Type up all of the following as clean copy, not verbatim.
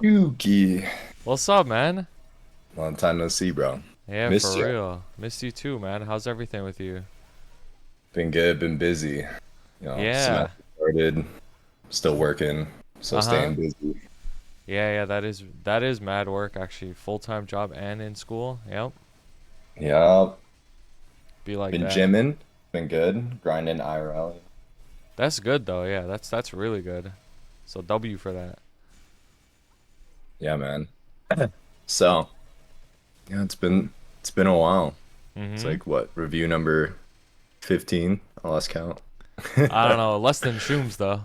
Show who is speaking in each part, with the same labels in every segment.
Speaker 1: Yuki.
Speaker 2: What's up, man?
Speaker 1: Long time no see, bro.
Speaker 2: Yeah,
Speaker 1: Missed
Speaker 2: for
Speaker 1: you.
Speaker 2: real. Missed you too, man. How's everything with you?
Speaker 1: Been good, been busy.
Speaker 2: Yeah.
Speaker 1: Semester started, still working, so
Speaker 2: Uh-huh.
Speaker 1: staying busy.
Speaker 2: Yeah, that is mad work actually. Full-time job and in school. Yep.
Speaker 1: Yeah,
Speaker 2: Be like
Speaker 1: been
Speaker 2: that.
Speaker 1: gymming, been good, grinding IRL.
Speaker 2: That's good though. Yeah, that's really good. So W for that.
Speaker 1: Yeah, man. So, yeah, it's been a while. It's
Speaker 2: Mm-hmm.
Speaker 1: like what, review number 15? I lost count.
Speaker 2: I don't know. Less than Shooms though.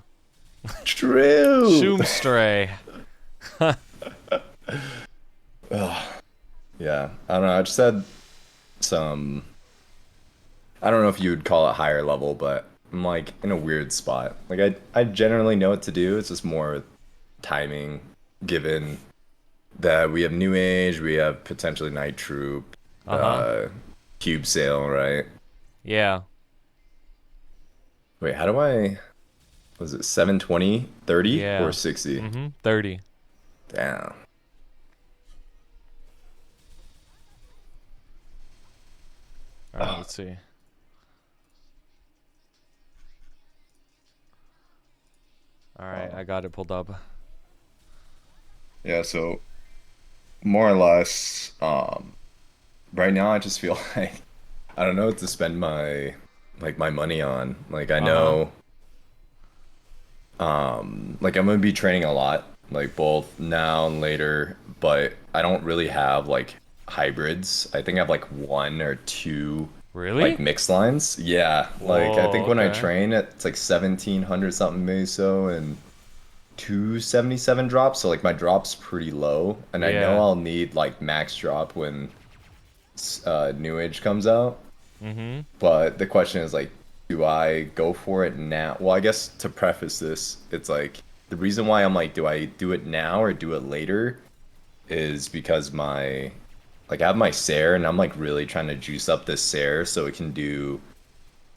Speaker 1: True.
Speaker 2: Shoomstray.
Speaker 1: Ugh. Yeah, I don't know. I just had some. I don't know if you would call it higher level, but I'm like in a weird spot. Like I generally know what to do. It's just more timing, given that we have New Age, we have potentially Night Troop,
Speaker 2: Uh-huh.
Speaker 1: uh, Cube Sale, right?
Speaker 2: Yeah.
Speaker 1: Wait, how do I, was it 720, 30, or
Speaker 2: Yeah.
Speaker 1: 60?
Speaker 2: Mm-hmm. 30.
Speaker 1: Damn.
Speaker 2: All right, let's see. All right,
Speaker 1: Oh.
Speaker 2: I got it pulled up.
Speaker 1: Yeah, so more or less, right now I just feel like I don't know what to spend my money on. Like I
Speaker 2: Uh-huh.
Speaker 1: know like I'm gonna be training a lot, like both now and later, but I don't really have like hybrids. I think I have like one or two like
Speaker 2: Really?
Speaker 1: mixed lines. Yeah, like I think
Speaker 2: Whoa,
Speaker 1: when I
Speaker 2: okay.
Speaker 1: train it's like 1700 something meso and 277 drops, so like my drop's pretty low, and I know
Speaker 2: Yeah.
Speaker 1: I'll need like max drop when New Age comes out.
Speaker 2: Mm-hmm.
Speaker 1: But the question is like, do I go for it now? Well, I guess to preface this, it's like the reason why I'm like, do I do it now or do it later is because I have my SARE and I'm like really trying to juice up this SARE so it can do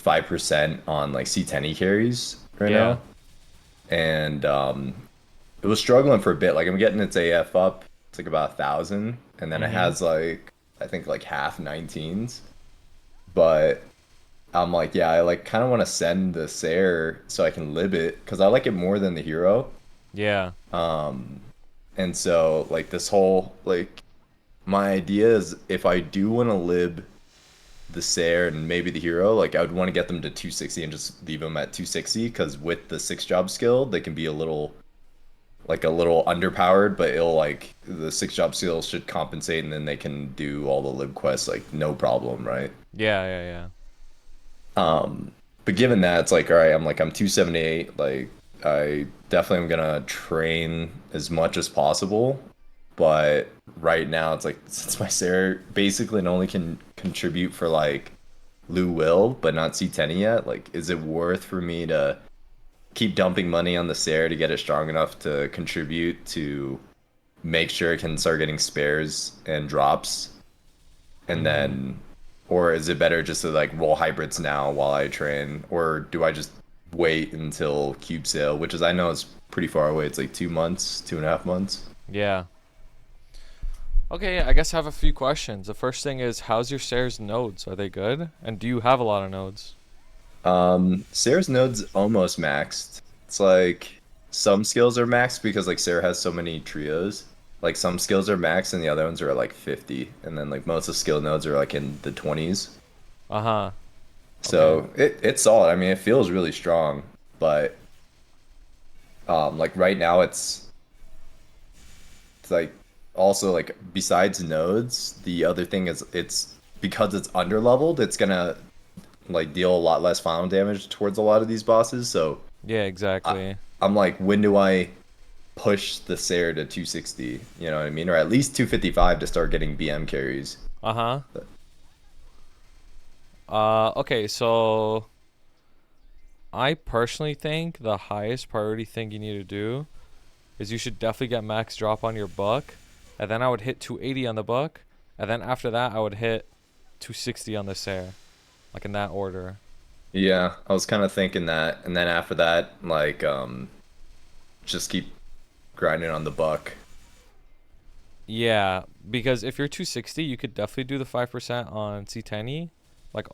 Speaker 1: 5% on like C10E carries right
Speaker 2: Yeah.
Speaker 1: now. And it was struggling for a bit. Like I'm getting its AF up. It's like about 1,000. And then it
Speaker 2: Mm-hmm.
Speaker 1: has like I think like half 19s. But I'm like, yeah, I like kind of want to send the Sayer so I can lib it because I like it more than the hero.
Speaker 2: Yeah.
Speaker 1: And so like this whole like my idea is if I do want to lib the Sayer and maybe the hero, like I would want to get them to 260 and just leave them at 260 because with the six job skill, they can be a little underpowered, but it'll like the six job skill should compensate and then they can do all the lib quests like no problem, right?
Speaker 2: Yeah, yeah, yeah.
Speaker 1: But given that, it's like, all right, I'm 278. Like, I definitely am gonna train as much as possible. But right now, it's like since my Sarah basically only can contribute for like Lou Will, but not C10 yet. Like, is it worth for me to keep dumping money on the Sarah to get it strong enough to contribute to make sure it can start getting spares and drops? And
Speaker 2: Mm-hmm.
Speaker 1: then, or is it better just to like roll hybrids now while I train, or do I just wait until cube sale, which is I know is pretty far away. It's like 2 months, 2.5 months.
Speaker 2: Yeah. Okay, I guess I have a few questions. The first thing is, how's your stairs nodes? Are they good? And do you have a lot of nodes?
Speaker 1: Sarah's node's almost maxed. It's like some skills are maxed because like Sarah has so many trios. Like some skills are maxed and the other ones are at like 50, and then like most of the skill nodes are like in the 20s.
Speaker 2: Uh-huh. Okay.
Speaker 1: So it's solid. I mean, it feels really strong, but like right now it's like also like besides nodes, the other thing is it's because it's under leveled, it's gonna like deal a lot less final damage towards a lot of these bosses. So
Speaker 2: Yeah,
Speaker 1: I,
Speaker 2: exactly.
Speaker 1: I'm like, when do I push the Sayer to 260? You know what I mean? Or at least 255 to start getting BM carries.
Speaker 2: Uh-huh.
Speaker 1: But
Speaker 2: Okay, so I personally think the highest priority thing you need to do is you should definitely get max drop on your buck, and then I would hit 280 on the buck, and then after that I would hit 260 on the Sair, like in that order.
Speaker 1: yeah, I was kind of thinking that, and then after that, like just keep grinding on the buck.
Speaker 2: Yeah, because if you're 260, you could definitely do the 5% on C10E. Like,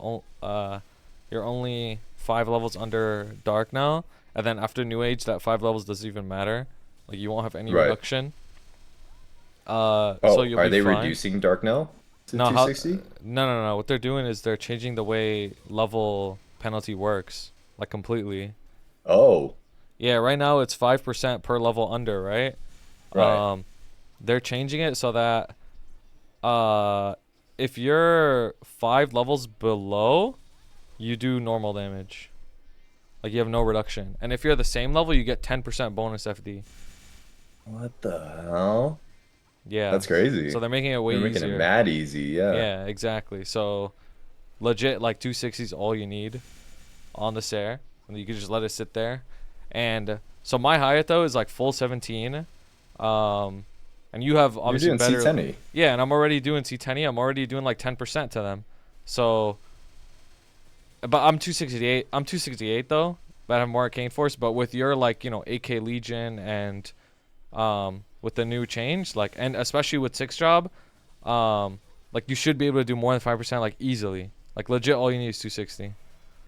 Speaker 2: you're only 5 levels under Dark now, and then after New Age, that 5 levels doesn't even matter. Like, you won't have any
Speaker 1: Right.
Speaker 2: reduction. So
Speaker 1: Oh,
Speaker 2: you'll
Speaker 1: are
Speaker 2: be
Speaker 1: they
Speaker 2: fine.
Speaker 1: reducing Dark now to
Speaker 2: No, how?
Speaker 1: 260?
Speaker 2: No. What they're doing is they're changing the way level penalty works, like completely.
Speaker 1: Oh,
Speaker 2: Yeah, right now it's 5% per level under, right?
Speaker 1: right.
Speaker 2: Um, they're changing it so that uh, if you're 5 levels below, you do normal damage. Like you have no reduction. And if you're the same level, you get 10% bonus FD.
Speaker 1: What the hell?
Speaker 2: Yeah.
Speaker 1: That's crazy.
Speaker 2: So they're making it way
Speaker 1: They're making it
Speaker 2: easier.
Speaker 1: mad easy. Yeah.
Speaker 2: Yeah, exactly. So legit, like 260 is all you need on the Sair, and you can just let it sit there. And so my Hyatt though is like full 17. And you have
Speaker 1: You're
Speaker 2: obviously
Speaker 1: doing
Speaker 2: better.
Speaker 1: C10E.
Speaker 2: Yeah, and I'm already doing C10E. I'm already doing like 10% to them. So, but I'm 268. I'm 268 though. But I have more arcane force. But with your like 8K Legion and with the new change, like, and especially with six job, like you should be able to do more than 5% like easily. Like legit, all you need is 260.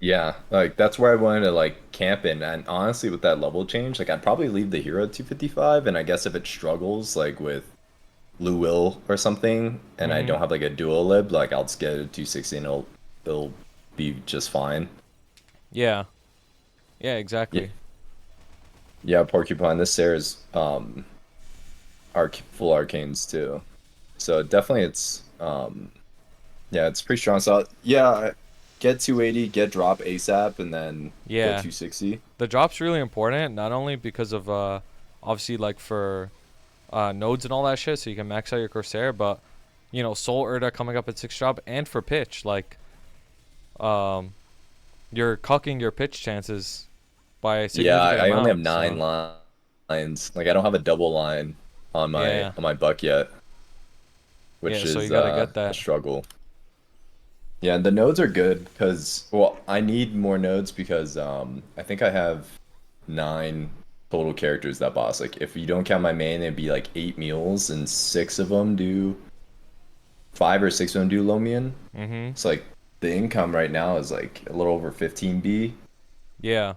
Speaker 1: Yeah, like that's where I wanted to like camp in. And honestly, with that level change, like I'd probably leave the hero at 255. And I guess if it struggles like with Blue Will or something, and I
Speaker 2: Mhm.
Speaker 1: don't have like a dual lib, like I'll just get it at 260 and it'll be just fine.
Speaker 2: Yeah. Yeah.
Speaker 1: Yeah,
Speaker 2: Exactly.
Speaker 1: yeah, Porcupine. This Sarah's arc full arcanes too. So definitely it's yeah, it's pretty strong. So yeah, get 280, get drop ASAP, and then go
Speaker 2: Yeah.
Speaker 1: 260.
Speaker 2: The drop's really important, not only because of obviously like for nodes and all that shit, so you can max out your Corsair, but Soul Urda coming up at six drop, and for pitch, like um, you're cucking your pitch chances by a
Speaker 1: Yeah,
Speaker 2: significant
Speaker 1: I only have
Speaker 2: amount.
Speaker 1: nine
Speaker 2: So
Speaker 1: lines. Like I don't have a double line
Speaker 2: yeah,
Speaker 1: on my buck yet, which
Speaker 2: yeah. So you
Speaker 1: is
Speaker 2: gotta get
Speaker 1: a
Speaker 2: that.
Speaker 1: struggle. Yeah, and the nodes are good because well, I need more nodes because I think I have nine total characters that boss. Like if you don't count my main, it'd be like eight mules and six of them do five or six of them do Lomian.
Speaker 2: Mhm.
Speaker 1: It's like the income right now is like a little over 15B.
Speaker 2: Yeah.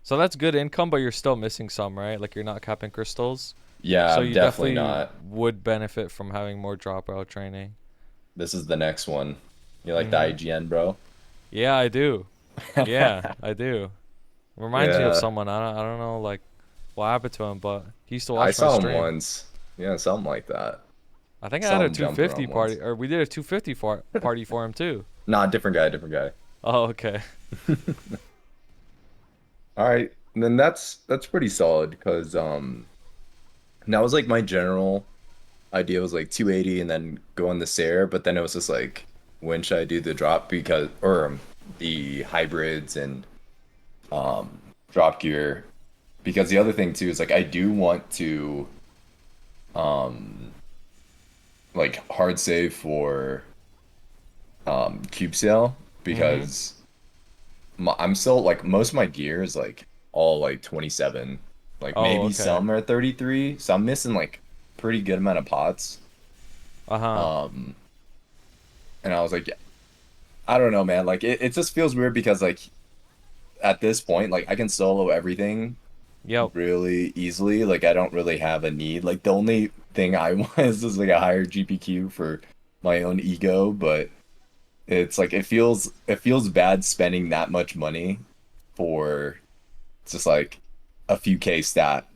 Speaker 2: So that's good income, but you're still missing some, right? Like you're not capping crystals.
Speaker 1: Yeah,
Speaker 2: So
Speaker 1: I'm
Speaker 2: you
Speaker 1: definitely
Speaker 2: definitely
Speaker 1: not.
Speaker 2: would benefit from having more dropout training.
Speaker 1: This is the next one. You like the
Speaker 2: Mhm.
Speaker 1: IGN, bro?
Speaker 2: Yeah, I do. Yeah, I do. Reminds me of
Speaker 1: Yeah,
Speaker 2: someone. I don't know like what happened to him, but he used to
Speaker 1: I
Speaker 2: watch my
Speaker 1: saw him
Speaker 2: stream.
Speaker 1: once. Yeah, something like that.
Speaker 2: I think I had
Speaker 1: Saw
Speaker 2: a
Speaker 1: him jumping
Speaker 2: 250
Speaker 1: around once.
Speaker 2: party, or we did a 250 party for him too.
Speaker 1: Nah, different guy, different guy.
Speaker 2: Oh, okay.
Speaker 1: All right, and then that's pretty solid because that was like my general idea was like 280 and then go on the Sair, but then it was just like when should I do the drop because or the hybrids and um drop gear because the other thing too is like I do want to um like hard save for cube sale
Speaker 2: Mhm.
Speaker 1: because I'm still like most of my gear is like all like 27, like
Speaker 2: Oh,
Speaker 1: maybe
Speaker 2: okay.
Speaker 1: some are 33, so I'm missing like pretty good amount of pots.
Speaker 2: Uh-huh.
Speaker 1: um and I was like I don't know, man, like it just feels weird because like at this point like I can solo everything
Speaker 2: Yep.
Speaker 1: really easily. Like I don't really have a need. Like the only thing I want is just like a higher GPQ for my own ego, but it's like it feels bad spending that much money for just like a few K stat.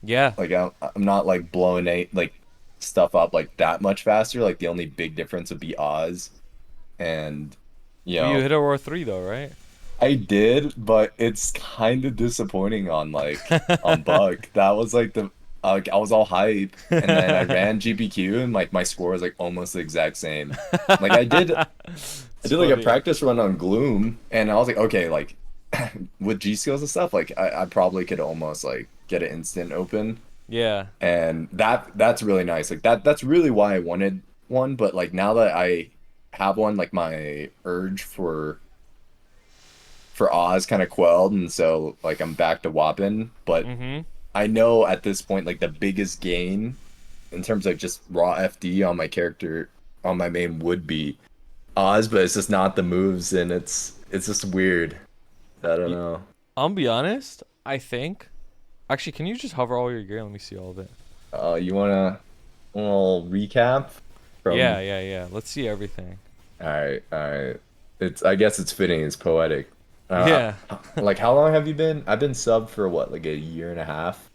Speaker 2: Yeah.
Speaker 1: Like I'm not like blowing like stuff up like that much faster. Like the only big difference would be Oz and you
Speaker 2: But you
Speaker 1: know
Speaker 2: hit Aurora 3 though, right?
Speaker 1: I did, but it's kind of disappointing on Buck. That was like the like I was all hype, and then I ran GPQ, and like my score was like almost the exact same. Like I
Speaker 2: It's
Speaker 1: did like a
Speaker 2: funny.
Speaker 1: practice run on Gloom, and I was like, okay, like with G skills and stuff, like I probably could almost like get an instant open,
Speaker 2: Yeah.
Speaker 1: and that's really nice. Like that's really why I wanted one, but like now that I have one, like my urge for Oz kind of quelled, and so I'm back to Wappen. But
Speaker 2: Mhm.
Speaker 1: I know at this point, like the biggest gain in terms of just raw FD on my character on my main would be Oz, but it's just not the moves, and it's just weird. I don't
Speaker 2: Y-
Speaker 1: know.
Speaker 2: I'll be honest. I think. Actually, can you just hover all your gear? Let me see all of it.
Speaker 1: You wanna a little recap
Speaker 2: Yeah,
Speaker 1: from?
Speaker 2: yeah, yeah. Let's see everything.
Speaker 1: All right, all right. It's I guess it's fitting. It's poetic.
Speaker 2: Yeah.
Speaker 1: Like how long have you been? I've been sub for what, like a year and a half.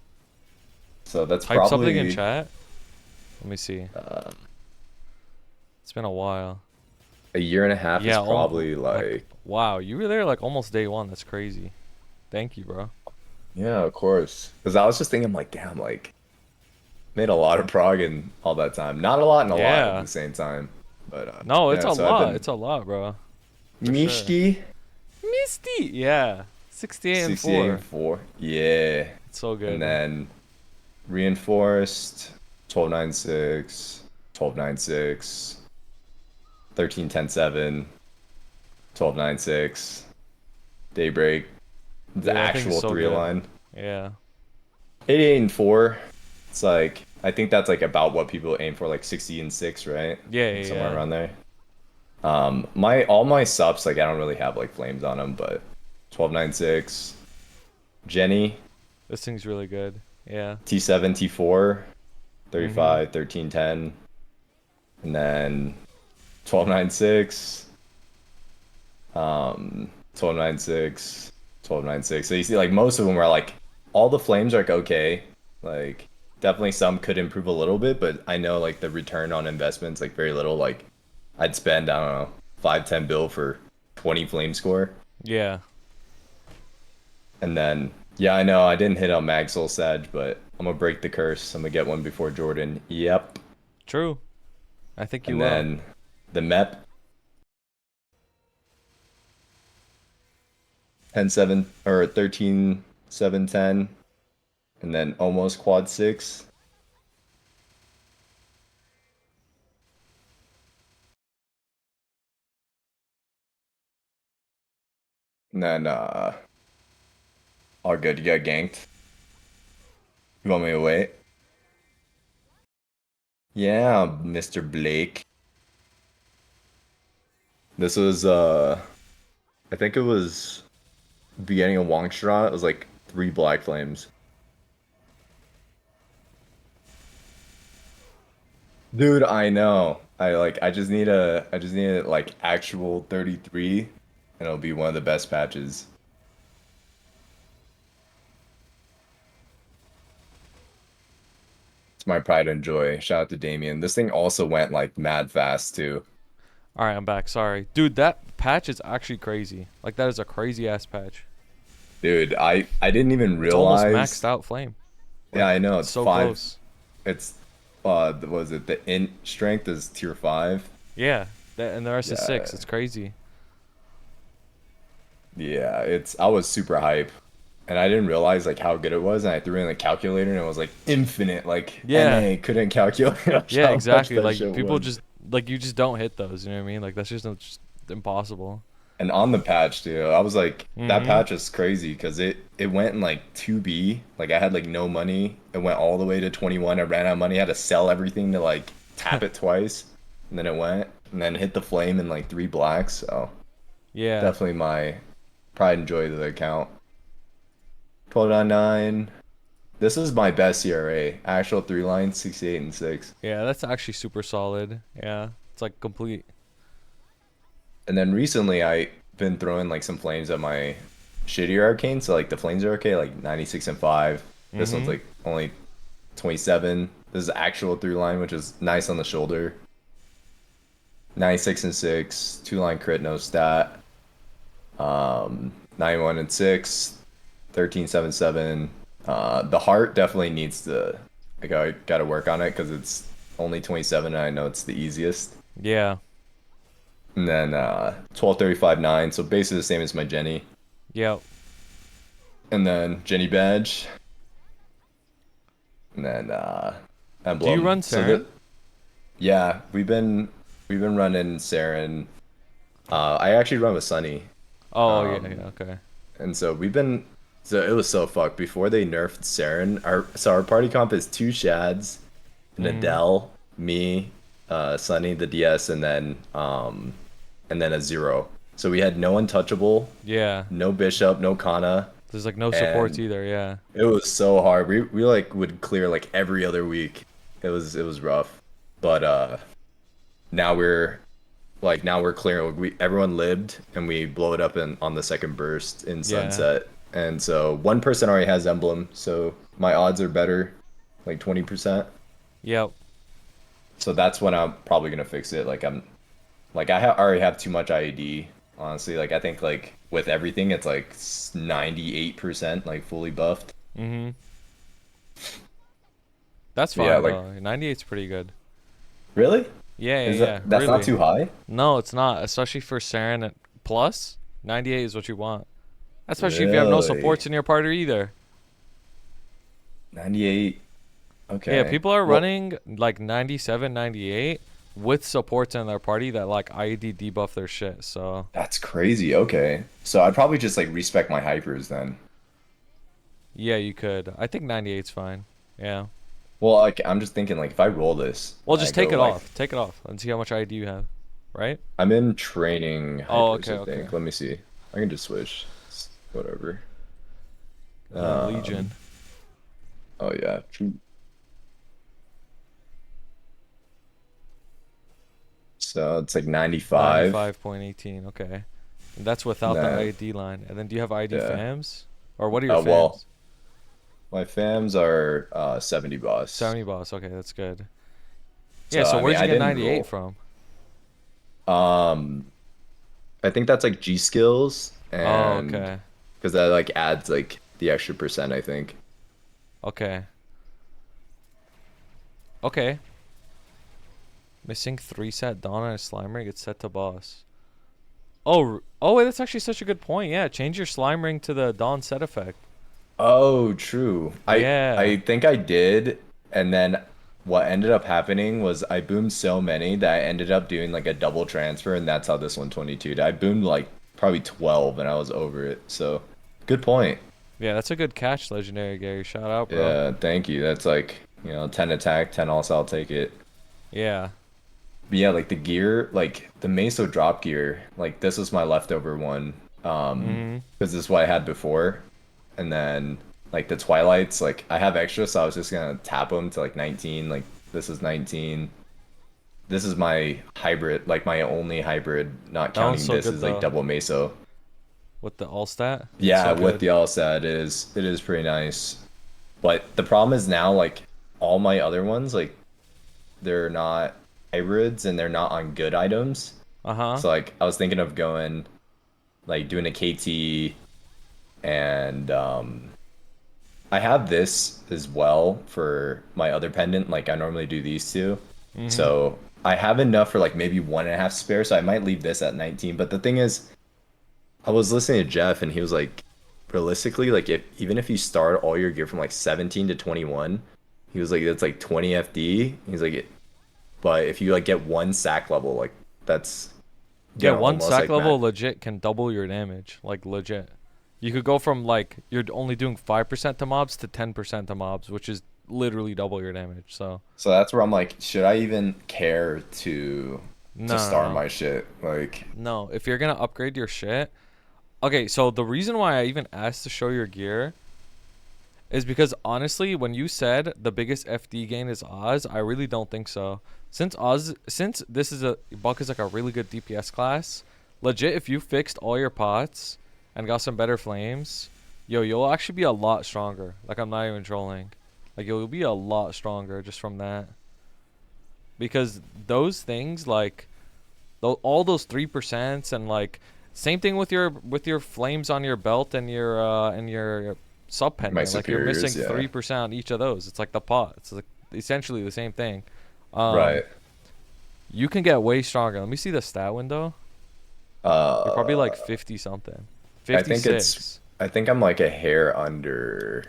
Speaker 1: So that's
Speaker 2: Type something in
Speaker 1: probably
Speaker 2: chat. Let me see.
Speaker 1: uh,
Speaker 2: It's been a while.
Speaker 1: a year and a half is
Speaker 2: Yeah,
Speaker 1: probably
Speaker 2: like
Speaker 1: like,
Speaker 2: wow, you were there like almost day one. That's crazy. Thank you, bro.
Speaker 1: yeah, of course. Because I was just thinking, like, damn, like made a lot of prog in all that time. Not a lot and a lot at
Speaker 2: Yeah.
Speaker 1: the same time. But
Speaker 2: No, it's
Speaker 1: yeah,
Speaker 2: a
Speaker 1: so I've
Speaker 2: lot.
Speaker 1: been
Speaker 2: It's a lot, bro. For sure.
Speaker 1: Mishti
Speaker 2: Misty. Yeah. 68 and
Speaker 1: 68 and
Speaker 2: 4.
Speaker 1: 4. Yeah.
Speaker 2: It's so
Speaker 1: And
Speaker 2: good.
Speaker 1: then reinforced 1296, 1296, 1310 7, 1296, daybreak, the
Speaker 2: Dude, that thing's
Speaker 1: actual
Speaker 2: so
Speaker 1: three
Speaker 2: good.
Speaker 1: line.
Speaker 2: Yeah.
Speaker 1: 88 and 4. It's like I think that's like about what people aim for, like 60 and 6, right?
Speaker 2: Yeah,
Speaker 1: Like
Speaker 2: yeah,
Speaker 1: somewhere
Speaker 2: yeah.
Speaker 1: around there. My all my subs, like I don't really have like flames on them, but 1296, Jenny,
Speaker 2: This thing's really good. Yeah.
Speaker 1: T7, T4,
Speaker 2: Mm-hmm.
Speaker 1: 35, 1310, and then 1296, 1296, 1296. So you see, like most of them are like all the flames are like okay, like definitely some could improve a little bit, but I know like the return on investment's like very little. Like I'd spend, I don't know, 5-10 bill for 20 flame score.
Speaker 2: Yeah.
Speaker 1: And then, yeah, I know I didn't hit on Mag Soul Sag, but I'm gonna break the curse. I'm gonna get one before Jordan. Yep.
Speaker 2: True. I think you
Speaker 1: And
Speaker 2: will.
Speaker 1: then the MEP 10-7 or 13-7-10, and then almost quad 6. And then all good. You got ganked. You want me to wait? Yeah, Mr. Blake. This was I think it was beginning of Wangshra. It was like 3 black flames. Dude, I know. I just need a like actual 33 and it'll be one of the best patches. It's my pride and joy. Shout out to Damien. This thing also went like mad fast too.
Speaker 2: All right, I'm back. Sorry. Dude, that patch is actually crazy. Like that is a crazy ass patch.
Speaker 1: Dude, I didn't even
Speaker 2: It's almost maxed
Speaker 1: realize.
Speaker 2: out flame.
Speaker 1: Yeah,
Speaker 2: Like
Speaker 1: I know
Speaker 2: it's
Speaker 1: it's
Speaker 2: so
Speaker 1: 5.
Speaker 2: close.
Speaker 1: It's was it the int strength is tier 5?
Speaker 2: Yeah. That and the rest is 6.
Speaker 1: Yeah.
Speaker 2: It's crazy.
Speaker 1: Yeah, it's I was super hype. And I didn't realize like how good it was, and I threw in the calculator and it was like infinite, like
Speaker 2: Yeah.
Speaker 1: NA couldn't calculate
Speaker 2: Yeah,
Speaker 1: how much
Speaker 2: exactly.
Speaker 1: that shit
Speaker 2: Like people
Speaker 1: was.
Speaker 2: just like you just don't hit those, you know what I mean? Like that's just impossible.
Speaker 1: And on the patch too, I was like, that
Speaker 2: Mhm.
Speaker 1: patch is crazy because it went in like 2B. Like I had like no money. It went all the way to 21. I ran out of money. I had to sell everything to like tap it twice. And then it went and then hit the flame in like 3 blacks. So
Speaker 2: Yeah.
Speaker 1: definitely my pride and joy of the account. 12.99. This is my best CRA. Actual 3 lines, 68 and 6.
Speaker 2: Yeah, that's actually super solid. Yeah. It's like complete.
Speaker 1: And then recently I been throwing like some flames at my shittier arcane. So like the flames are okay, like 96 and 5. This one's
Speaker 2: Mhm.
Speaker 1: like only 27. This is actual 3 line, which is nice on the shoulder. 96 and 6, 2 line crit, no stat. 91 and 6, 13-7-7. The heart definitely needs to, like, I gotta work on it because it's only 27 and I know it's the easiest.
Speaker 2: Yeah.
Speaker 1: And then 12-35-9, so basically the same as my Jenny.
Speaker 2: Yeah.
Speaker 1: And then Jenny badge. And then
Speaker 2: Do you
Speaker 1: emblem.
Speaker 2: run
Speaker 1: So that,
Speaker 2: Sarin?
Speaker 1: yeah, we've been running Sarin. I actually run with Sunny.
Speaker 2: Oh, yeah,
Speaker 1: Um,
Speaker 2: yeah, okay.
Speaker 1: and so we've been so it was so fucked before they nerfed Sarin. Our party comp is 2 Shads,
Speaker 2: Mhm.
Speaker 1: Adele, me, Sunny, the DS, and then a zero. So we had no untouchable,
Speaker 2: Yeah.
Speaker 1: no bishop, no kana,
Speaker 2: There's like no supports
Speaker 1: and
Speaker 2: either. Yeah.
Speaker 1: it was so hard. We like would clear like every other week. It was rough. But now we're clearing. We everyone lived and we blow it up in on the second burst in
Speaker 2: Yeah.
Speaker 1: sunset. And so one person already has emblem, so my odds are better, like 20%.
Speaker 2: Yep.
Speaker 1: So that's when I'm probably gonna fix it. Like already have too much IED. Honestly, like I think like with everything, it's like 98% like fully buffed.
Speaker 2: Mhm. That's
Speaker 1: But yeah,
Speaker 2: fine
Speaker 1: like
Speaker 2: though. 98's pretty good.
Speaker 1: really,
Speaker 2: Yeah, yeah,
Speaker 1: is
Speaker 2: yeah.
Speaker 1: that's not
Speaker 2: Really.
Speaker 1: too high?
Speaker 2: No, it's not. Especially for Sarin plus. 98 is what you want. Especially if you have no
Speaker 1: Really,
Speaker 2: supports in your party either.
Speaker 1: 98.
Speaker 2: Yeah,
Speaker 1: Okay.
Speaker 2: people are
Speaker 1: Well,
Speaker 2: running like 97, 98 with supports in their party that like IED debuff their shit. So
Speaker 1: that's crazy. Okay, so I'd probably just like respec my hypers then.
Speaker 2: yeah, you could. I think 98's fine. Yeah.
Speaker 1: Well, like I'm just thinking like if I roll this
Speaker 2: Well,
Speaker 1: and I
Speaker 2: just take
Speaker 1: go
Speaker 2: it
Speaker 1: like
Speaker 2: off. Take it off and see how much IED you have. Right?
Speaker 1: I'm in training
Speaker 2: Oh,
Speaker 1: hypers,
Speaker 2: okay,
Speaker 1: I
Speaker 2: okay.
Speaker 1: think. Let me see. I can just switch. Whatever.
Speaker 2: Legion.
Speaker 1: Um. Oh yeah. True. So it's like 95.
Speaker 2: 95.18. Okay. And that's without the
Speaker 1: Then
Speaker 2: IED line. And then do you have IED
Speaker 1: yeah.
Speaker 2: fams? Or what are your
Speaker 1: Well,
Speaker 2: fams?
Speaker 1: my fams are 70 boss.
Speaker 2: 70 boss. Okay, that's good. Yeah,
Speaker 1: So
Speaker 2: so
Speaker 1: I mean
Speaker 2: where'd you
Speaker 1: I
Speaker 2: get
Speaker 1: didn't
Speaker 2: 98
Speaker 1: roll.
Speaker 2: from?
Speaker 1: Um, I think that's like G skills
Speaker 2: Oh,
Speaker 1: and
Speaker 2: okay.
Speaker 1: because that like adds like the extra percent, I think.
Speaker 2: Okay. Okay. Missing 3 set Dawn and a Slimer gets set to boss. Oh, wait, that's actually such a good point. Yeah, change your slime ring to the Dawn set effect.
Speaker 1: Oh, true. I
Speaker 2: Yeah.
Speaker 1: think I did, and then what ended up happening was I boomed so many that I ended up doing like a double transfer, and that's how this 122 did. I boomed like probably 12 and I was over it. So, good point.
Speaker 2: Yeah, that's a good catch, Legendary Gary. Shout out, bro.
Speaker 1: Yeah, thank you. That's like, 10 attack, 10 also, I'll take it.
Speaker 2: Yeah.
Speaker 1: But yeah, like the gear, like the Meso drop gear, like this was my leftover one.
Speaker 2: Mm-hmm.
Speaker 1: Because this is what I had before. And then like the Twilights, like I have extra, so I was just gonna tap them to like 19. Like this is 19. This is my hybrid, like my only hybrid, not
Speaker 2: That one's
Speaker 1: counting
Speaker 2: so
Speaker 1: this
Speaker 2: good,
Speaker 1: is like
Speaker 2: though.
Speaker 1: double Meso.
Speaker 2: With the all stat. It's
Speaker 1: Yeah,
Speaker 2: so
Speaker 1: with
Speaker 2: good.
Speaker 1: the Alsat, it is pretty nice. But the problem is now like all my other ones, like they're not hybrids and they're not on good items.
Speaker 2: Uh-huh.
Speaker 1: So like I was thinking of going like doing a KT and I have this as well for my other pendant. Like I normally do these two.
Speaker 2: Mm-hmm.
Speaker 1: So I have enough for like maybe one and a half spare, so I might leave this at 19. But the thing is, I was listening to Jeff and he was like, realistically, like if even if you start all your gear from like 17 to 21, he was like that's like 20 FD. He's like but if you like get one sack level, like that's
Speaker 2: Yeah,
Speaker 1: gonna
Speaker 2: one
Speaker 1: almost
Speaker 2: sack
Speaker 1: like match.
Speaker 2: level legit can double your damage. Like, legit. You could go from, like, you're only doing 5% to mobs to 10% to mobs, which is literally double your damage. So,
Speaker 1: So that's where I'm like, should I even care to
Speaker 2: no, no,
Speaker 1: start
Speaker 2: no.
Speaker 1: my shit? Like,
Speaker 2: No, if you're gonna upgrade your shit. Okay, so the reason why I even asked to show your gear is because honestly, when you said the biggest FD gain is Oz, I really don't think so. Since this is a Buck is like a really good DPS class, legit. If you fixed all your pots and got some better flames, yo, you'll actually be a lot stronger. Like I'm not even trolling. Like you'll be a lot stronger just from that. Because those things like all those 3% and like same thing with your flames on your belt and your sub
Speaker 1: my
Speaker 2: pendant. Like you're missing
Speaker 1: superiors, yeah.
Speaker 2: 3% on each of those. It's like the pot. It's like essentially the same thing. Um,
Speaker 1: Right.
Speaker 2: you can get way stronger. Let me see the stat window. You're probably like
Speaker 1: Uh,
Speaker 2: 50 something.
Speaker 1: I think it's,
Speaker 2: 56.
Speaker 1: I think I'm like a hair under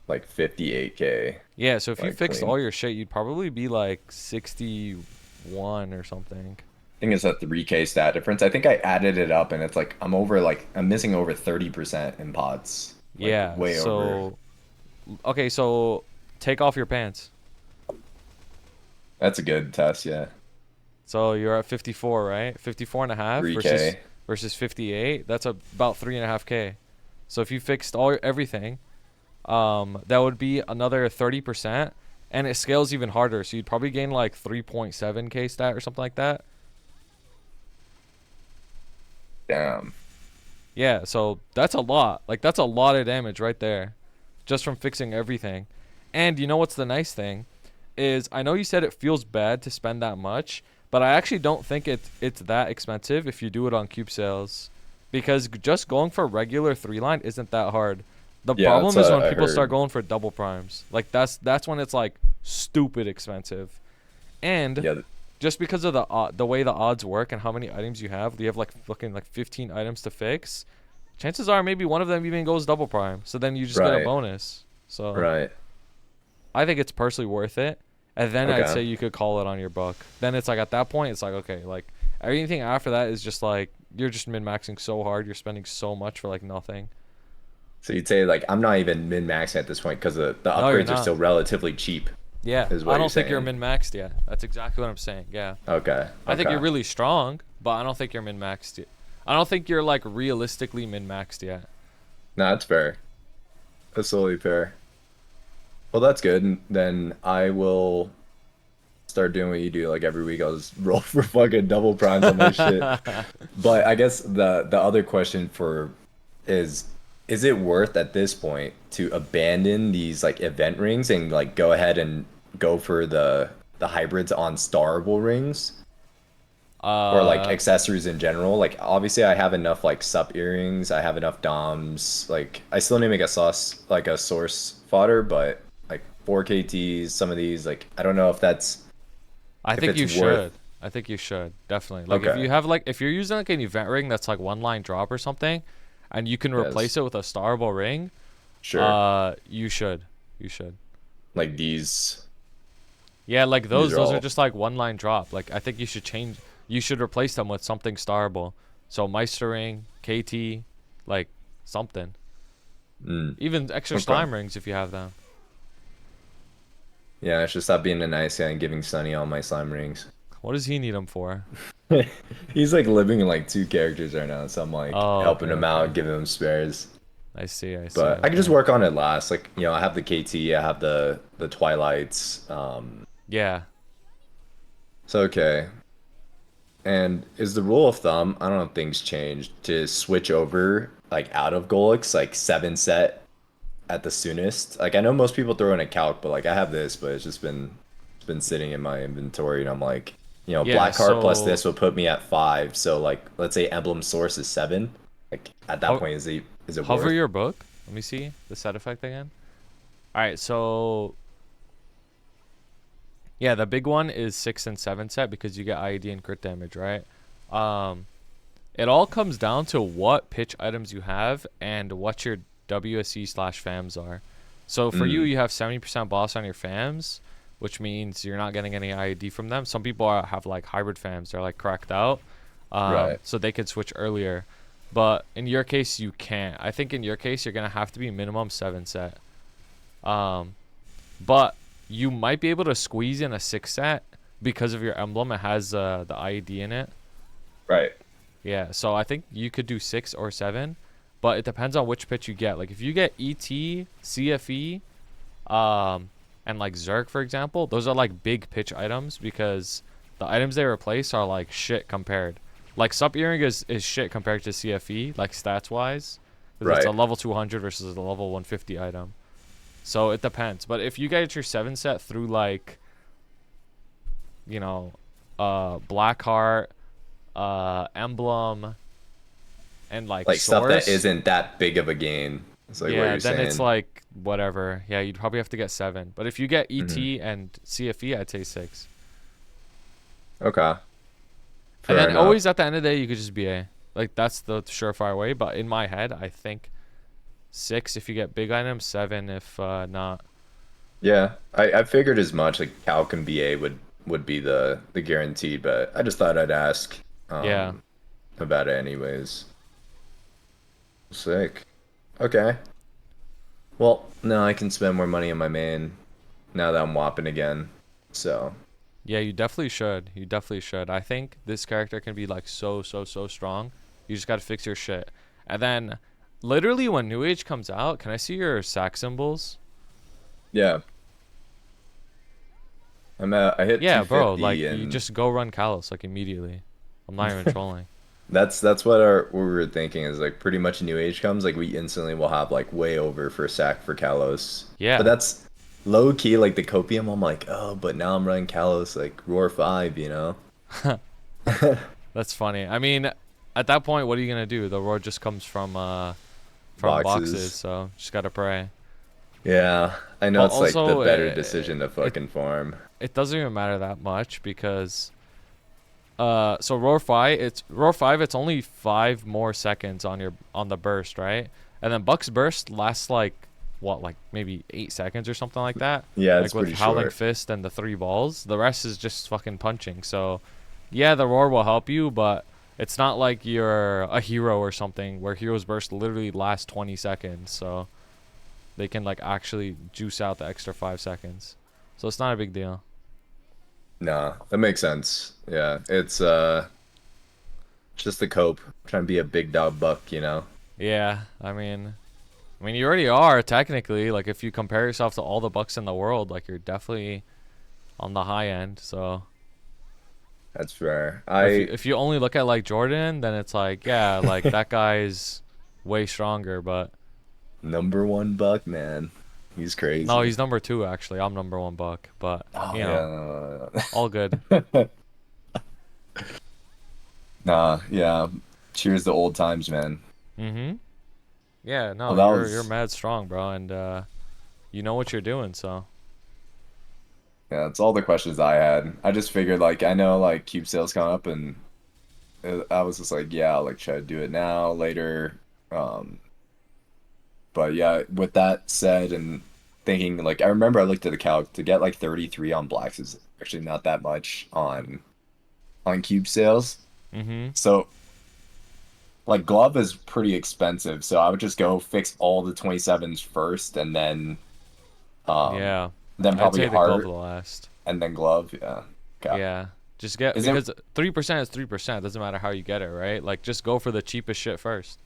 Speaker 1: like 58K,
Speaker 2: Yeah, so if you
Speaker 1: like
Speaker 2: fixed
Speaker 1: clean.
Speaker 2: all your shit, you'd probably be like 61 or something.
Speaker 1: I think it's a 3K stat difference. I think I added it up and it's like I'm missing over 30% in pods. Like
Speaker 2: Yeah,
Speaker 1: way over.
Speaker 2: so okay, so take off your pants.
Speaker 1: That's a good test, yeah.
Speaker 2: So you're at 54, right? 54 and a half
Speaker 1: 3K.
Speaker 2: versus 58. That's about 3.5K. So if you fixed everything, that would be another 30%, and it scales even harder. So you'd probably gain like 3.7K stat or something like that.
Speaker 1: Damn.
Speaker 2: Yeah, so that's a lot. Like that's a lot of damage right there, just from fixing everything. And you know what's the nice thing is I know you said it feels bad to spend that much, but I actually don't think it's that expensive if you do it on cube sales, because just going for regular three line isn't that hard. The
Speaker 1: Yeah, that's
Speaker 2: problem is
Speaker 1: what
Speaker 2: when
Speaker 1: I
Speaker 2: people start
Speaker 1: heard.
Speaker 2: going for double primes. Like that's when it's like stupid expensive. And
Speaker 1: Yeah,
Speaker 2: just because of the way the odds work and how many items you have like fucking like 15 items to fix. Chances are maybe one of them even goes double prime. So then you just get a
Speaker 1: right,
Speaker 2: bonus. So
Speaker 1: right.
Speaker 2: I think it's personally worth it. And then I'd
Speaker 1: Okay.
Speaker 2: say you could call it on your buck. Then it's like at that point it's like okay, like everything after that is just like you're just min maxing so hard, you're spending so much for like nothing.
Speaker 1: So you'd say like I'm not even min-maxing at this point because the
Speaker 2: No, you're
Speaker 1: upgrades are
Speaker 2: not.
Speaker 1: still relatively cheap,
Speaker 2: Yeah,
Speaker 1: is
Speaker 2: I
Speaker 1: what you're
Speaker 2: don't think you're
Speaker 1: saying.
Speaker 2: min maxed yet. That's exactly what I'm saying. Yeah.
Speaker 1: Okay,
Speaker 2: I think you're
Speaker 1: okay.
Speaker 2: really strong, but I don't think you're min maxed yet. I don't think you're like realistically min maxed yet.
Speaker 1: No, that's fair. That's totally fair. Well, that's good. And then I will start doing what you do. Like every week, I'll just roll for fucking double primes on my shit. But I guess the other question for is is it worth at this point to abandon these like event rings and like go ahead and go for the hybrids on starable rings or like
Speaker 2: uh,
Speaker 1: accessories in general? Like obviously I have enough like sup earrings, I have enough DOMs. Like I still need to make a sauce like a source fodder, but like 4KTs, some of these like I don't know
Speaker 2: I
Speaker 1: if
Speaker 2: think
Speaker 1: it's
Speaker 2: you
Speaker 1: worth.
Speaker 2: should. I think you should definitely. Like if
Speaker 1: Okay.
Speaker 2: you have like if you're using like an event ring that's like one line drop or something, and you can replace
Speaker 1: Yes.
Speaker 2: it with a starable ring,
Speaker 1: Sure.
Speaker 2: you should. You should.
Speaker 1: Like these
Speaker 2: Yeah, like
Speaker 1: these are
Speaker 2: those are
Speaker 1: all
Speaker 2: just like one line drop. Like I think you should change. You should replace them with something starable. So Meister ring, KT, like something.
Speaker 1: mm,
Speaker 2: Even extra
Speaker 1: okay.
Speaker 2: slime rings if you have them.
Speaker 1: Yeah, I should stop being a nice guy and giving Sunny all my slime rings.
Speaker 2: What does he need them for?
Speaker 1: He's like living in like two characters right now, so I'm like
Speaker 2: Oh,
Speaker 1: helping
Speaker 2: okay,
Speaker 1: him
Speaker 2: okay.
Speaker 1: out, giving him spares.
Speaker 2: I see, I see.
Speaker 1: But I can just
Speaker 2: Okay.
Speaker 1: work on it last. Like, you know, I have the KT, I have the Twilights.
Speaker 2: Yeah.
Speaker 1: So okay. And is the rule of thumb, I don't know if things changed, to switch over like out of Golix, like 7 set at the soonest? Like I know most people throw in a calc, but like I have this, but it's been sitting in my inventory and I'm like, you know,
Speaker 2: Yeah,
Speaker 1: black heart plus
Speaker 2: so
Speaker 1: this would put me at 5. So like let's say emblem source is 7. Like at that
Speaker 2: ho-
Speaker 1: point is it
Speaker 2: hover
Speaker 1: worth?
Speaker 2: your book. Let me see the set effect again. All right, so yeah, the big one is 6 and 7 set because you get IED and crit damage, right? Um, it all comes down to what pitch items you have and what your WSC slash FAMs are. So for you,
Speaker 1: Mm,
Speaker 2: you have 70% boss on your FAMs, which means you're not getting any IED from them. Some people have like hybrid FAMs; they're like cracked out,
Speaker 1: right.
Speaker 2: so they could switch earlier. But in your case, you can't. I think in your case, you're gonna have to be minimum 7 set. Um, but you might be able to squeeze in a 6 set because of your emblem. It has the IED in it.
Speaker 1: Right.
Speaker 2: Yeah, so I think you could do 6 or 7, but it depends on which pitch you get. Like if you get ET, CFE, and like Zerg for example, those are like big pitch items because the items they replace are like shit compared. Like Sup Earring is shit compared to CFE, like stats wise, because it's a
Speaker 1: Right.
Speaker 2: level 200 versus a level 150 item. So it depends. But if you get your 7 set through like, you know, Blackheart, Emblem, and like
Speaker 1: Like stuff that
Speaker 2: Source,
Speaker 1: isn't that big of a gain. It's like what
Speaker 2: yeah,
Speaker 1: you're
Speaker 2: then it's
Speaker 1: saying.
Speaker 2: like whatever. Yeah, you'd probably have to get 7. But if you get
Speaker 1: Hmm.
Speaker 2: ET and CFE, I'd say 6.
Speaker 1: Okay.
Speaker 2: And
Speaker 1: Fair
Speaker 2: then
Speaker 1: enough.
Speaker 2: always at the end of the day, you could just be A. Like that's the surefire way. But in my head, I think 6 if you get big items, 7 if not.
Speaker 1: Yeah, I figured as much. Like Calc and BA would be the guarantee, but I just thought I'd ask
Speaker 2: Yeah.
Speaker 1: um about it anyways. Sick. Okay. Well, now I can spend more money on my main now that I'm whopping again. So
Speaker 2: Yeah, you definitely should. You definitely should. I think this character can be like so strong. You just gotta fix your shit. And then, literally, when New Age comes out, can I see your sack symbols?
Speaker 1: Yeah, I hit
Speaker 2: Yeah, bro. Like,
Speaker 1: 250,
Speaker 2: you
Speaker 1: and
Speaker 2: just go run Kalos like immediately. I'm not even trolling.
Speaker 1: that's what we were thinking is like pretty much New Age comes, like we instantly will have like way over for sack for Kalos. But
Speaker 2: Yeah,
Speaker 1: that's low key like the copium. I'm like, oh, but now I'm running Kalos like Roar 5, you know?
Speaker 2: that's funny. I mean, at that point, what are you gonna do? The roar just comes from boxes,
Speaker 1: Boxes.
Speaker 2: so just gotta pray.
Speaker 1: Yeah, I know
Speaker 2: But
Speaker 1: it's like the
Speaker 2: also,
Speaker 1: better decision to
Speaker 2: it
Speaker 1: fucking farm.
Speaker 2: it doesn't even matter that much because so roar 5 it's only 5 more seconds on the burst, right? And then Buck's burst lasts like what, like maybe 8 seconds or something like that,
Speaker 1: Yeah, it's
Speaker 2: like with
Speaker 1: pretty
Speaker 2: Howling
Speaker 1: short.
Speaker 2: Fist and the 3 balls. The rest is just fucking punching. So yeah, the roar will help you, but it's not like you're a hero or something where hero's burst literally lasts 20 seconds, so they can like actually juice out the extra 5 seconds. So it's not a big deal.
Speaker 1: Nah, that makes sense. Yeah, it's just the cope. Trying to be a big dog buck, you know?
Speaker 2: Yeah, I mean, you already are technically. Like, if you compare yourself to all the bucks in the world, like you're definitely on the high end. So,
Speaker 1: That's fair.
Speaker 2: but if you
Speaker 1: I
Speaker 2: if you only look at like Jordan, then it's like, yeah, like that guy's way stronger. But
Speaker 1: number one buck, man. He's
Speaker 2: no,
Speaker 1: crazy.
Speaker 2: he's number two actually. I'm number one buck. But
Speaker 1: Oh
Speaker 2: you know,
Speaker 1: yeah.
Speaker 2: all good.
Speaker 1: Nah, yeah. Cheers to old times, man.
Speaker 2: Mhm. Yeah,
Speaker 1: Oh,
Speaker 2: no,
Speaker 1: that
Speaker 2: you're
Speaker 1: was
Speaker 2: mad strong, bro, and you know what you're doing. So
Speaker 1: yeah, that's all the questions I had. I just figured like I know like cube sales coming up and I was just like, yeah, I'll like try to do it now, later. Um, but yeah, with that said and thinking like I remember I looked at the calc to get like 33 on blacks is actually not that much on cube sales.
Speaker 2: mhm.
Speaker 1: So like glove is pretty expensive, so I would just go fix all the 27s first and um
Speaker 2: Yeah,
Speaker 1: then
Speaker 2: I'd
Speaker 1: probably
Speaker 2: say the glove
Speaker 1: heart
Speaker 2: the last.
Speaker 1: and then glove. Yeah. Okay.
Speaker 2: Yeah. Just get,
Speaker 1: Is it
Speaker 2: because 3% is 3%. Doesn't matter how you get it, right? Like, just go for the cheapest shit first.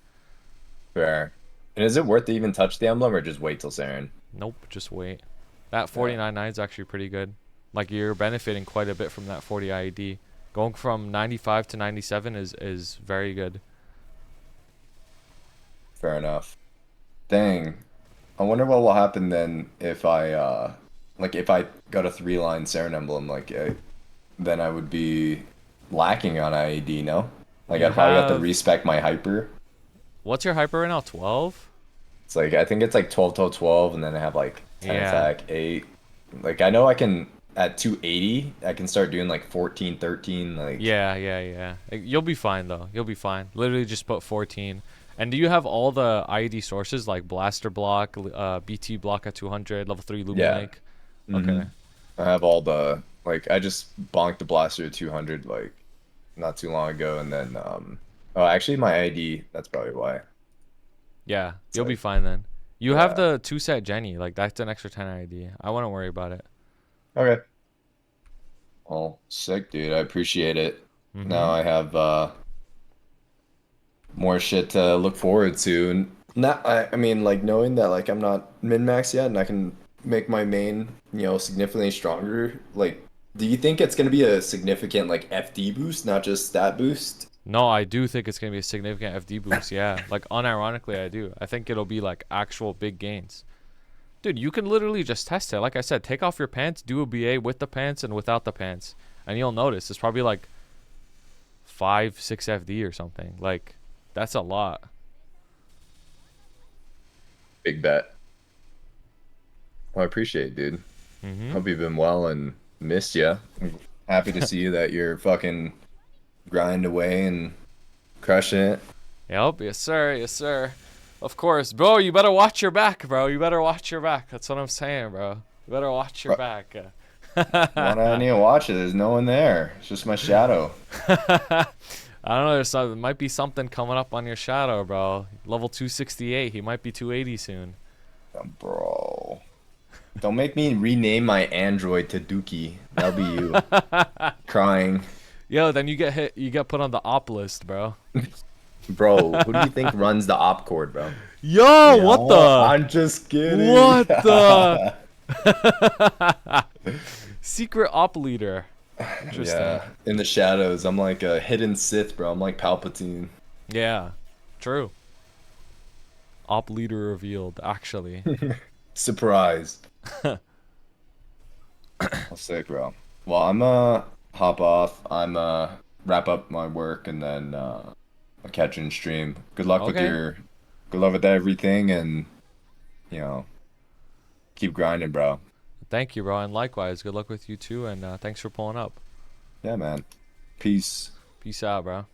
Speaker 1: fair? And is it worth to even touch the emblem or just wait till Sarin?
Speaker 2: Nope, just wait. That
Speaker 1: Yeah,
Speaker 2: 49.9 is actually pretty good. Like, you're benefiting quite a bit from that 40 IED. Going from 95 to 97 is very good.
Speaker 1: fair enough. Dang. I wonder what will happen then if I like if I got a three line Sarin emblem like then I would be lacking on IAD, no? Like
Speaker 2: You
Speaker 1: I'd probably have to
Speaker 2: have,
Speaker 1: respec my hyper.
Speaker 2: what's your hyper right now? 12?
Speaker 1: It's like I think it's like 12 12 12 and then I have like 10
Speaker 2: Yeah.
Speaker 1: attack, 8. Like I know I can at 280, I can start doing like 14 13 like
Speaker 2: Yeah. You'll be fine, though. You'll be fine. Literally just put 14. And do you have all the IED sources, like Blaster Block, BT Block at 200, level 3
Speaker 1: yeah.
Speaker 2: Luminake?
Speaker 1: hmm
Speaker 2: Okay.
Speaker 1: I have all the like I just bonked the blaster at 200 like not too long ago and then oh actually my ID that's probably why.
Speaker 2: Yeah,
Speaker 1: It's
Speaker 2: you'll be
Speaker 1: like
Speaker 2: fine then. You have
Speaker 1: yeah.
Speaker 2: the two set Jenny, like that's an extra 10 ID. I wouldn't worry about it.
Speaker 1: Okay. Well, sick dude. I appreciate it. Now
Speaker 2: Mhm.
Speaker 1: I have more shit to look forward to. And not, I mean, like knowing that like I'm not min-max yet and I can make my main, significantly stronger. Like, do you think it's gonna be a significant like FD boost, not just stat boost?
Speaker 2: No, I do think it's gonna be a significant FD boost. Yeah, like unironically, I do. I think it'll be like actual big gains. Dude, you can literally just test it. Like I said, take off your pants, do a BA with the pants and without the pants, and you'll notice it's probably like 5, 6 FD or something. Like, that's a lot.
Speaker 1: Big bet. Well, I appreciate it, dude.
Speaker 2: Mhm.
Speaker 1: Hope you've been well and missed you. Happy to see you that you're fucking grinding away and crushing it.
Speaker 2: Yep. Yes, sir. Yes, sir. Of course, bro. You better watch your back, bro. You better watch your back. That's what I'm saying, bro. You better watch your
Speaker 1: Bro,
Speaker 2: back.
Speaker 1: why do I need to watch it? There's no one there. It's just my shadow.
Speaker 2: I don't know. There might be something coming up on your shadow, bro. Level 268. He might be 280 soon.
Speaker 1: Bro. Don't make me rename my Android to Dookie. That'll be you crying.
Speaker 2: Yo, then you get hit. You get put on the op list, bro.
Speaker 1: Bro, who do you think runs the op cord, bro?
Speaker 2: Yo,
Speaker 1: You
Speaker 2: what
Speaker 1: know?
Speaker 2: the?
Speaker 1: I'm just kidding.
Speaker 2: What the? Secret op leader. Interesting.
Speaker 1: Yeah, in the shadows, I'm like a hidden Sith, bro. I'm like Palpatine.
Speaker 2: Yeah, true. Op leader revealed, actually.
Speaker 1: Surprise. I'm sick, bro. Well, I'm hop off. I'm wrap up my work and then I'll catch you in stream.
Speaker 2: Okay.
Speaker 1: Good luck with everything, and you know, keep grinding, bro.
Speaker 2: Thank you, bro. And likewise, good luck with you too. And thanks for pulling up.
Speaker 1: Yeah, man. Peace.
Speaker 2: Peace out, bro.